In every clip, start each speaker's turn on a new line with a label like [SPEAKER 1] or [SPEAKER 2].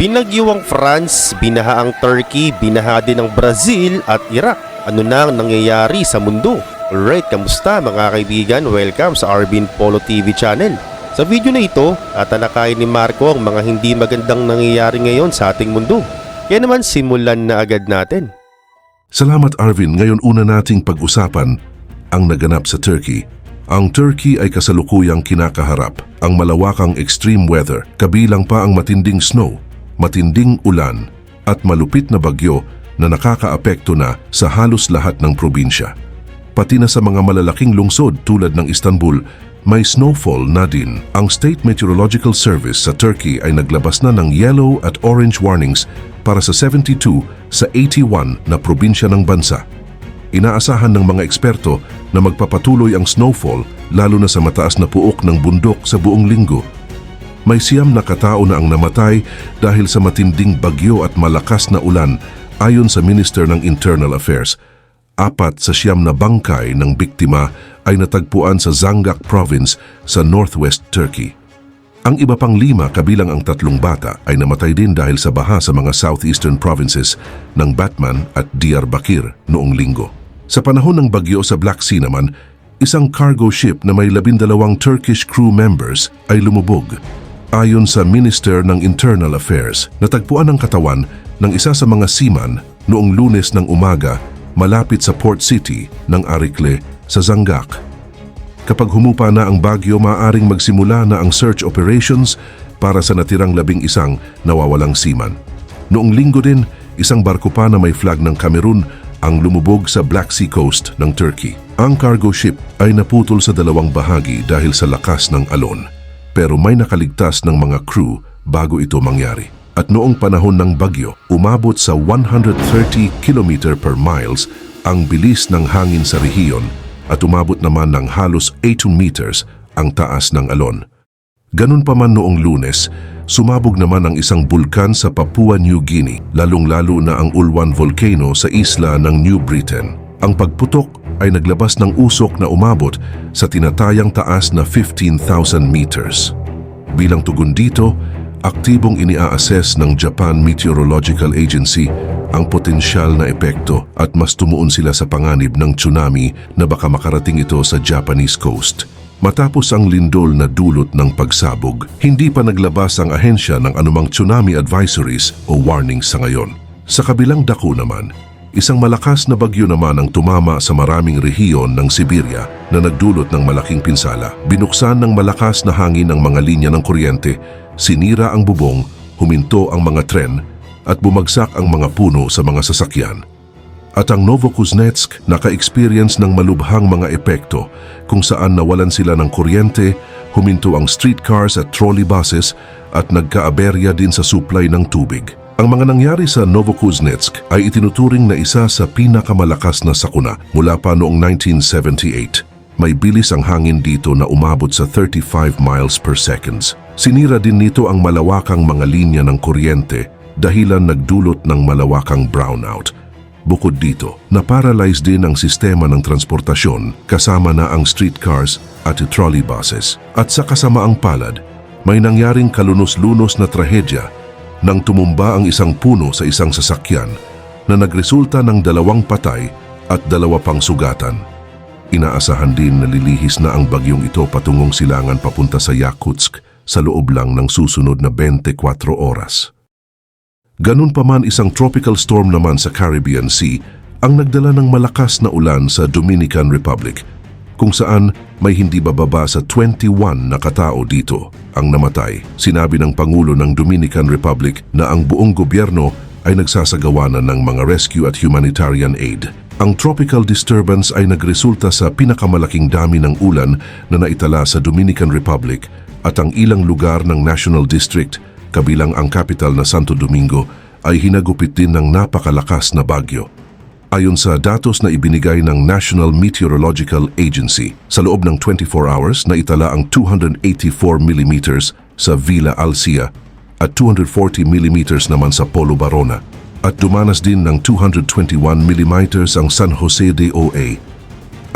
[SPEAKER 1] Binagyuang France, binaha ang Turkey, binaha din ang Brazil at Iraq. Ano na ang nangyayari sa mundo? Alright, kamusta mga kaibigan? Welcome sa Arvin Polo TV channel. Sa video na ito, tatalakayin ni Marco ang mga hindi magandang nangyayari ngayon sa ating mundo. Kaya naman simulan na agad natin.
[SPEAKER 2] Salamat Arvin, ngayon una nating pag-usapan ang naganap sa Turkey. Ang Turkey ay kasalukuyang kinakaharap ang malawakang extreme weather, kabilang pa ang matinding snow, matinding ulan at malupit na bagyo na nakakaapekto na sa halos lahat ng probinsya. Pati na sa mga malalaking lungsod tulad ng Istanbul, may snowfall na din. Ang State Meteorological Service sa Turkey ay naglabas na ng yellow at orange warnings para sa 72 sa 81 na probinsya ng bansa. Inaasahan ng mga eksperto na magpapatuloy ang snowfall lalo na sa mataas na puok ng bundok sa buong linggo. May 9 na katao na ang namatay dahil sa matinding bagyo at malakas na ulan ayon sa Minister ng Internal Affairs. 4 sa 9 na bangkay ng biktima ay natagpuan sa Zangak Province sa northwest Turkey. Ang iba pang 5 kabilang ang 3 bata ay namatay din dahil sa baha sa mga southeastern provinces ng Batman at Diyarbakir noong linggo. Sa panahon ng bagyo sa Black Sea naman, isang cargo ship na may 12 Turkish crew members ay lumubog. Ayon sa Minister ng Internal Affairs, natagpuan ang katawan ng isa sa mga seaman noong Lunes ng umaga malapit sa port city ng Arikle sa Zangak. Kapag humupa na ang bagyo, maaaring magsimula na ang search operations para sa natirang 11 nawawalang seaman. Noong linggo din, isang barko pa na may flag ng Cameroon ang lumubog sa Black Sea coast ng Turkey. Ang cargo ship ay naputol sa 2 bahagi dahil sa lakas ng alon. Pero may nakaligtas ng mga crew bago ito mangyari. At noong panahon ng bagyo, umabot sa 130 km per miles ang bilis ng hangin sa rehiyon at umabot naman ng halos 18 meters ang taas ng alon. Ganun pa man noong Lunes, sumabog naman ang isang bulkan sa Papua New Guinea, lalong-lalo na ang Ulwan Volcano sa isla ng New Britain. Ang pagputok ay naglabas ng usok na umabot sa tinatayang taas na 15,000 meters. Bilang tugon dito, aktibong ini-assess ng Japan Meteorological Agency ang potensyal na epekto at mas tumuon sila sa panganib ng tsunami na baka makarating ito sa Japanese coast. Matapos ang lindol na dulot ng pagsabog, hindi pa naglabas ang ahensya ng anumang tsunami advisories o warnings sa ngayon. Sa kabilang dako naman, isang malakas na bagyo naman ang tumama sa maraming rehiyon ng Siberia na nagdulot ng malaking pinsala. Binuksan ng malakas na hangin ang mga linya ng kuryente, sinira ang bubong, huminto ang mga tren, at bumagsak ang mga puno sa mga sasakyan. At ang Novokuznetsk naka-experience ng malubhang mga epekto kung saan nawalan sila ng kuryente, huminto ang streetcars at trolley buses at nagkaaberya din sa supply ng tubig. Ang mga nangyari sa Novokuznetsk ay itinuturing na isa sa pinakamalakas na sakuna mula pa noong 1978. May bilis ang hangin dito na umabot sa 35 miles per seconds. Sinira din nito ang malawakang mga linya ng kuryente dahilan nagdulot ng malawakang brownout. Bukod dito, na-paralyze din ang sistema ng transportasyon kasama na ang streetcars at trolley buses. At sa kasamaang palad, may nangyaring kalunos-lunos na trahedya nang tumumba ang isang puno sa isang sasakyan na nagresulta ng 2 patay at 2 pang sugatan. Inaasahan din na lilihis na ang bagyong ito patungong silangan papunta sa Yakutsk sa loob lang ng susunod na 24 oras. Ganun pa man, isang tropical storm naman sa Caribbean Sea ang nagdala ng malakas na ulan sa Dominican Republic, kung saan may hindi bababa sa 21 na katao dito ang namatay. Sinabi ng Pangulo ng Dominican Republic na ang buong gobyerno ay nagsasagawa na ng mga rescue at humanitarian aid. Ang tropical disturbance ay nagresulta sa pinakamalaking dami ng ulan na naitala sa Dominican Republic at ang ilang lugar ng National District kabilang ang capital na Santo Domingo ay hinagupit din ng napakalakas na bagyo. Ayon sa datos na ibinigay ng National Meteorological Agency, sa loob ng 24 hours na itala ang 284 mm sa Villa Alcia at 240 mm naman sa Polo Barona at dumanas din ng 221 mm ang San Jose de Oa.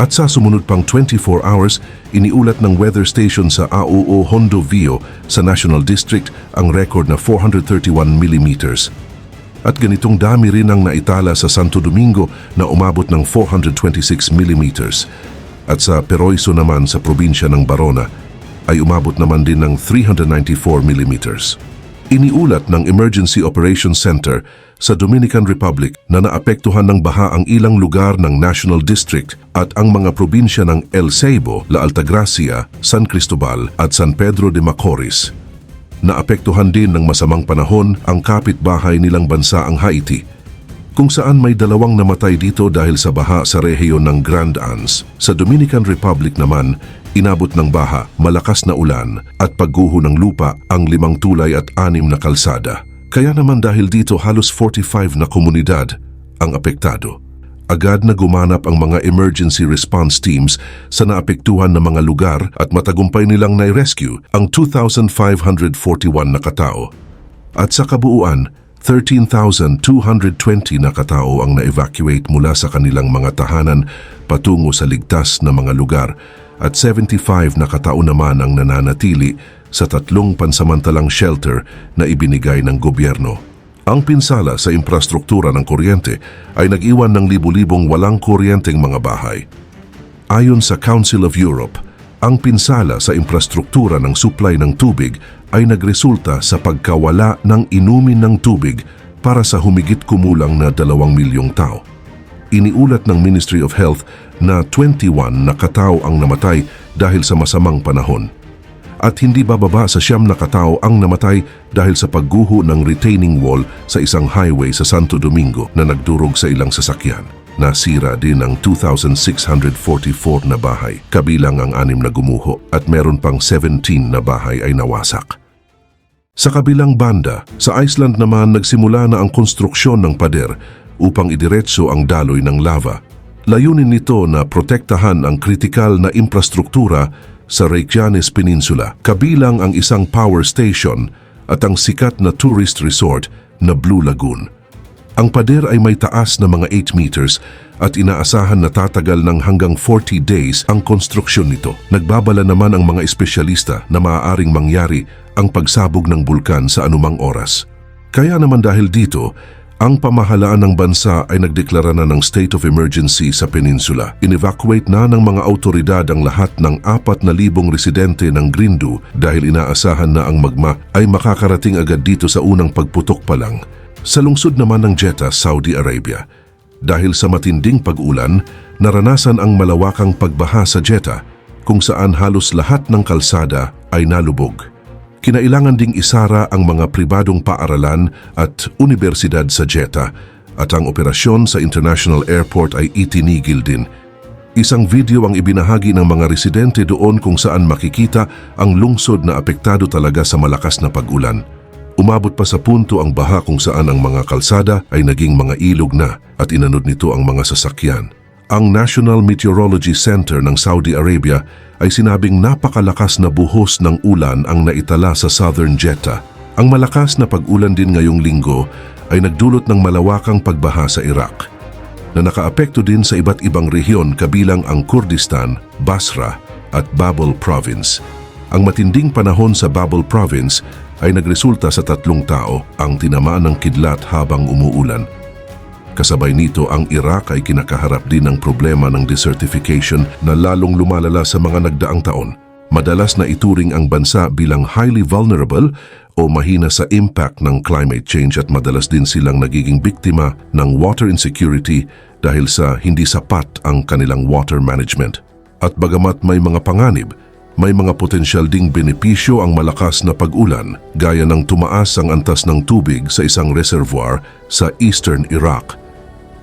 [SPEAKER 2] At sa sumunod pang 24 hours, iniulat ng weather station sa AUO Hondo Vio sa National District ang record na 431 millimeters. At ganitong dami rin ang naitala sa Santo Domingo na umabot ng 426 millimeters. At sa Peroiso naman sa probinsya ng Barona ay umabot naman din ng 394 millimeters. Iniulat ng Emergency Operations Center sa Dominican Republic na naapektuhan ng baha ang ilang lugar ng National District at ang mga probinsya ng El Ceibo, La Altagracia, San Cristobal at San Pedro de Macorís. Naapektuhan din ng masamang panahon ang kapitbahay nilang bansa ang Haiti, kung saan may 2 namatay dito dahil sa baha sa rehiyon ng Grand Anse. Sa Dominican Republic naman, inabot ng baha, malakas na ulan at pagguho ng lupa ang 5 tulay at 6 na kalsada. Kaya naman dahil dito halos 45 na komunidad ang apektado. Agad na gumanap ang mga emergency response teams sa naapektuhan na mga lugar at matagumpay nilang nai-rescue ang 2,541 na katao. At sa kabuuan, 13,220 na katao ang na-evacuate mula sa kanilang mga tahanan patungo sa ligtas na mga lugar at 75 na katao naman ang nananatili sa 3 pansamantalang shelter na ibinigay ng gobyerno. Ang pinsala sa infrastruktura ng kuryente ay nag-iwan ng libu-libong walang kuryenteng mga bahay. Ayon sa Council of Europe, ang pinsala sa infrastruktura ng supply ng tubig ay nagresulta sa pagkawala ng inumin ng tubig para sa humigit kumulang na 2 milyong tao. Iniulat ng Ministry of Health na 21 na katao ang namatay dahil sa masamang panahon. At hindi bababa sa 9 na katao ang namatay dahil sa pagguho ng retaining wall sa isang highway sa Santo Domingo na nagdurog sa ilang sasakyan. Nasira din ang 2,644 na bahay, kabilang ang 6 na gumuho at meron pang 17 na bahay ay nawasak. Sa kabilang banda, sa Iceland naman nagsimula na ang konstruksyon ng pader upang idiretso ang daloy ng lava. Layunin nito na protektahan ang kritikal na infrastruktura sa Reykjanes Peninsula, kabilang ang isang power station at ang sikat na tourist resort na Blue Lagoon. Ang pader ay may taas na mga 8 meters at inaasahan na tatagal ng hanggang 40 days ang konstruksyon nito. Nagbabala naman ang mga espesyalista na maaaring mangyari ang pagsabog ng bulkan sa anumang oras. Kaya naman dahil dito, ang pamahalaan ng bansa ay nagdeklara na ng state of emergency sa peninsula. In-evacuate na ng mga autoridad ang lahat ng 4,000 residente ng Grindu dahil inaasahan na ang magma ay makakarating agad dito sa unang pagputok pa lang. Sa lungsod naman ng Jeddah, Saudi Arabia, dahil sa matinding pag-ulan, naranasan ang malawakang pagbaha sa Jeddah kung saan halos lahat ng kalsada ay nalubog. Kinailangan ding isara ang mga pribadong paaralan at universidad sa Jeddah at ang operasyon sa International Airport ay itinigil din. Isang video ang ibinahagi ng mga residente doon kung saan makikita ang lungsod na apektado talaga sa malakas na pag-ulan. Umabot pa sa punto ang baha kung saan ang mga kalsada ay naging mga ilog na at inanod nito ang mga sasakyan. Ang National Meteorology Center ng Saudi Arabia ay sinabing napakalakas na buhos ng ulan ang naitala sa Southern Jeddah. Ang malakas na pag-ulan din ngayong linggo ay nagdulot ng malawakang pagbaha sa Iraq, na nakaapekto din sa iba't ibang rehiyon kabilang ang Kurdistan, Basra at Babol Province. Ang matinding panahon sa Babol Province ay nagresulta sa 3 tao ang tinamaan ng kidlat habang umuulan. Kasabay nito, ang Iraq ay kinakaharap din ng problema ng desertification na lalong lumalala sa mga nagdaang taon. Madalas na ituring ang bansa bilang highly vulnerable o mahina sa impact ng climate change at madalas din silang nagiging biktima ng water insecurity dahil sa hindi sapat ang kanilang water management. At bagamat may mga panganib, may mga potensyal ding benepisyo ang malakas na pag-ulan, gaya ng tumaas ang antas ng tubig sa isang reservoir sa eastern Iraq.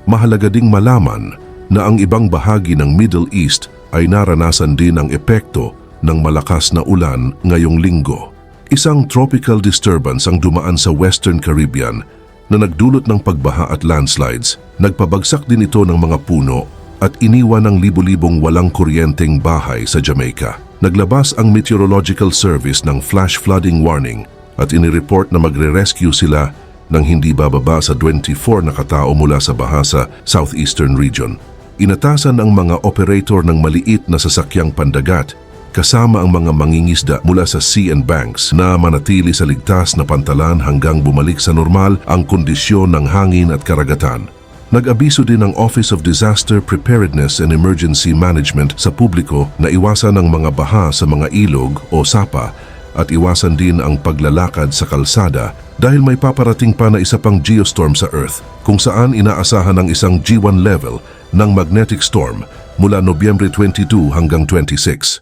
[SPEAKER 2] Mahalaga ding malaman na ang ibang bahagi ng Middle East ay naranasan din ang epekto ng malakas na ulan ngayong linggo. Isang tropical disturbance ang dumaan sa Western Caribbean na nagdulot ng pagbaha at landslides. Nagpabagsak din ito ng mga puno at iniwan ng libu-libong walang kuryenteng bahay sa Jamaica. Naglabas ang Meteorological Service ng flash flooding warning at inireport na magre-rescue sila ng hindi bababa sa 24 na katao mula sa baha sa southeastern region. Inatasan ang mga operator ng maliit na sasakyang pandagat kasama ang mga mangingisda mula sa sea and banks na manatili sa ligtas na pantalan hanggang bumalik sa normal ang kondisyon ng hangin at karagatan. Nag-abiso din ang Office of Disaster Preparedness and Emergency Management sa publiko na iwasan ang mga baha sa mga ilog o sapa at iwasan din ang paglalakad sa kalsada dahil may paparating pa na isa pang geostorm sa Earth kung saan inaasahan ang isang G1 level ng magnetic storm mula Nobyembre 22 hanggang 26.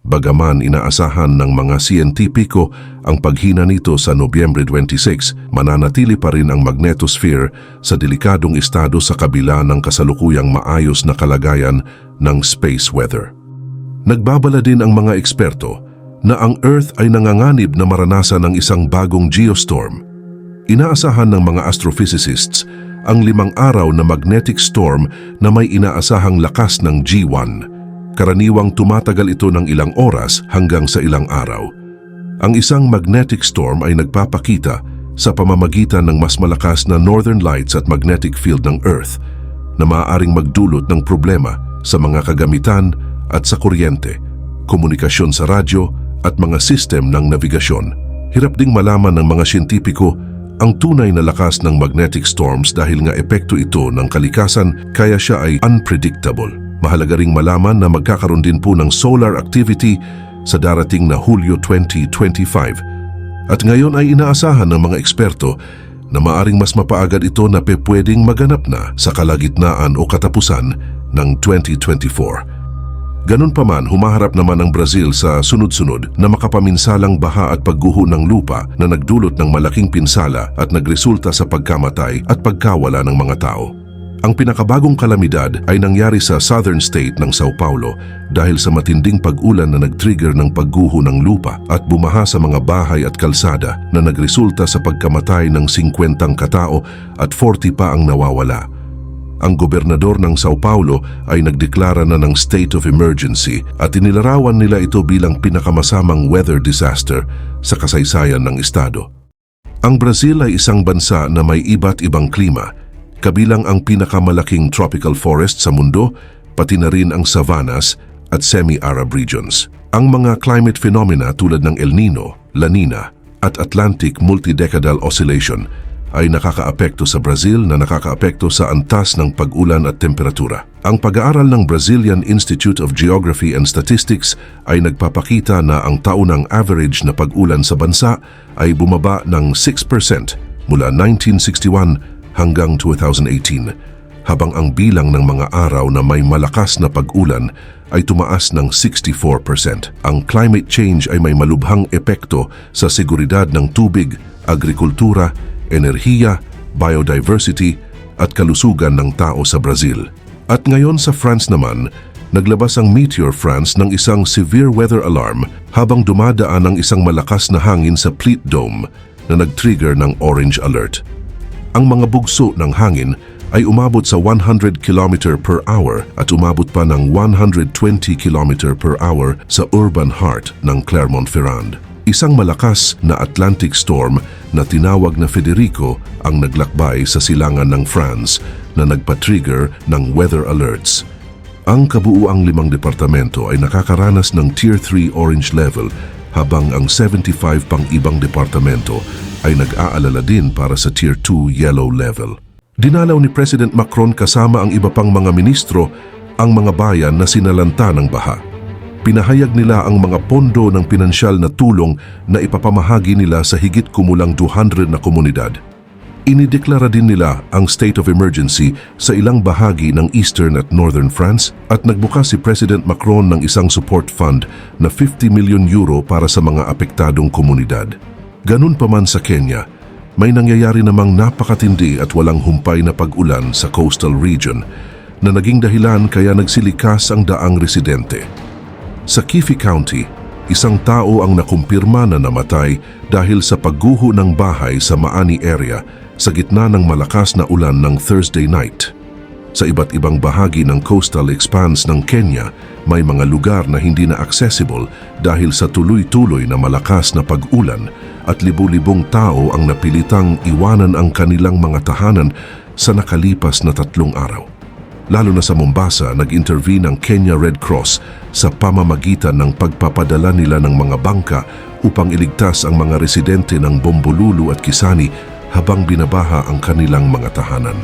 [SPEAKER 2] Bagaman inaasahan ng mga siyentipiko ang paghina nito sa Nobyembre 26, mananatili pa rin ang magnetosphere sa delikadong estado sa kabila ng kasalukuyang maayos na kalagayan ng space weather. Nagbabala din ang mga eksperto na ang Earth ay nanganganib na maranasan ng isang bagong geostorm. Inaasahan ng mga astrophysicists ang 5 araw na magnetic storm na may inaasahang lakas ng G1. Karaniwang tumatagal ito ng ilang oras hanggang sa ilang araw. Ang isang magnetic storm ay nagpapakita sa pamamagitan ng mas malakas na northern lights at magnetic field ng Earth na maaaring magdulot ng problema sa mga kagamitan at sa kuryente, komunikasyon sa radyo at mga sistem ng navigasyon. Hirap ding malaman ng mga siyentipiko ang tunay na lakas ng magnetic storms dahil nga epekto ito ng kalikasan kaya siya ay unpredictable. Mahalaga ring malaman na magkakaroon din po ng solar activity sa darating na Hulyo 2025. At ngayon ay inaasahan ng mga eksperto na maaring mas mapaagad ito na pwedeng maganap na sa kalagitnaan o katapusan ng 2024. Ganun pa man, humaharap naman ang Brazil sa sunod-sunod na makapaminsalang baha at pagguho ng lupa na nagdulot ng malaking pinsala at nagresulta sa pagkamatay at pagkawala ng mga tao. Ang pinakabagong kalamidad ay nangyari sa southern state ng Sao Paulo dahil sa matinding pag-ulan na nag-trigger ng pagguho ng lupa at bumaha sa mga bahay at kalsada na nagresulta sa pagkamatay ng 50 katao at 40 pa ang nawawala. Ang gobernador ng Sao Paulo ay nagdeklara na ng state of emergency at inilarawan nila ito bilang pinakamasamang weather disaster sa kasaysayan ng estado. Ang Brazil ay isang bansa na may iba't ibang klima, kabilang ang pinakamalaking tropical forest sa mundo, pati na rin ang savannas at semi-arid regions. Ang mga climate phenomena tulad ng El Nino, La Nina at Atlantic Multidecadal Oscillation ay nakakaapekto sa Brazil na nakakaapekto sa antas ng pag-ulan at temperatura. Ang pag-aaral ng Brazilian Institute of Geography and Statistics ay nagpapakita na ang taunang average na pag-ulan sa bansa ay bumaba ng 6% mula 1961 hanggang 2018, habang ang bilang ng mga araw na may malakas na pag-ulan ay tumaas ng 64%. Ang climate change ay may malubhang epekto sa seguridad ng tubig, agrikultura, enerhiya, biodiversity at kalusugan ng tao sa Brazil. At ngayon sa France naman, naglabas ang Meteor France ng isang severe weather alarm habang dumadaan ang isang malakas na hangin sa Pleat Dome na nag-trigger ng orange alert. Ang mga bugso ng hangin ay umabot sa 100 km per hour at umabot pa ng 120 km per hour sa urban heart ng Clermont-Ferrand. Isang malakas na Atlantic storm na tinawag na Federico ang naglakbay sa silangan ng France na nagpa-trigger ng weather alerts. Ang kabuuang 5 departamento ay nakakaranas ng Tier 3 orange level habang ang 75 pang ibang departamento ay nag-aalala din para sa Tier 2 yellow level. Dinalaw ni President Macron kasama ang iba pang mga ministro ang mga bayan na sinalanta ng baha. Pinahayag nila ang mga pondo ng pinansyal na tulong na ipapamahagi nila sa higit kumulang 200 na komunidad. Inideklara din nila ang state of emergency sa ilang bahagi ng eastern at northern France at nagbukas si President Macron ng isang support fund na 50 milyon euro para sa mga apektadong komunidad. Ganun pa man sa Kenya, may nangyayari namang napakatindi at walang humpay na pag-ulan sa coastal region na naging dahilan kaya nagsilikas ang daang residente. Sa Kify County, isang tao ang nakumpirma na namatay dahil sa pagguho ng bahay sa Maani area sa gitna ng malakas na ulan ng Thursday night. Sa iba't ibang bahagi ng coastal expanse ng Kenya, may mga lugar na hindi na accessible dahil sa tuloy-tuloy na malakas na pag-ulan at libu-libong tao ang napilitang iwanan ang kanilang mga tahanan sa nakalipas na 3 araw. Lalo na sa Mombasa, nag-intervene ang Kenya Red Cross sa pamamagitan ng pagpapadala nila ng mga bangka upang iligtas ang mga residente ng Bombolulu at Kisani habang binabaha ang kanilang mga tahanan.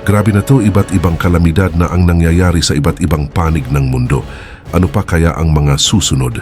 [SPEAKER 2] Grabe na to, iba't ibang kalamidad na ang nangyayari sa iba't ibang panig ng mundo. Ano pa kaya ang mga susunod?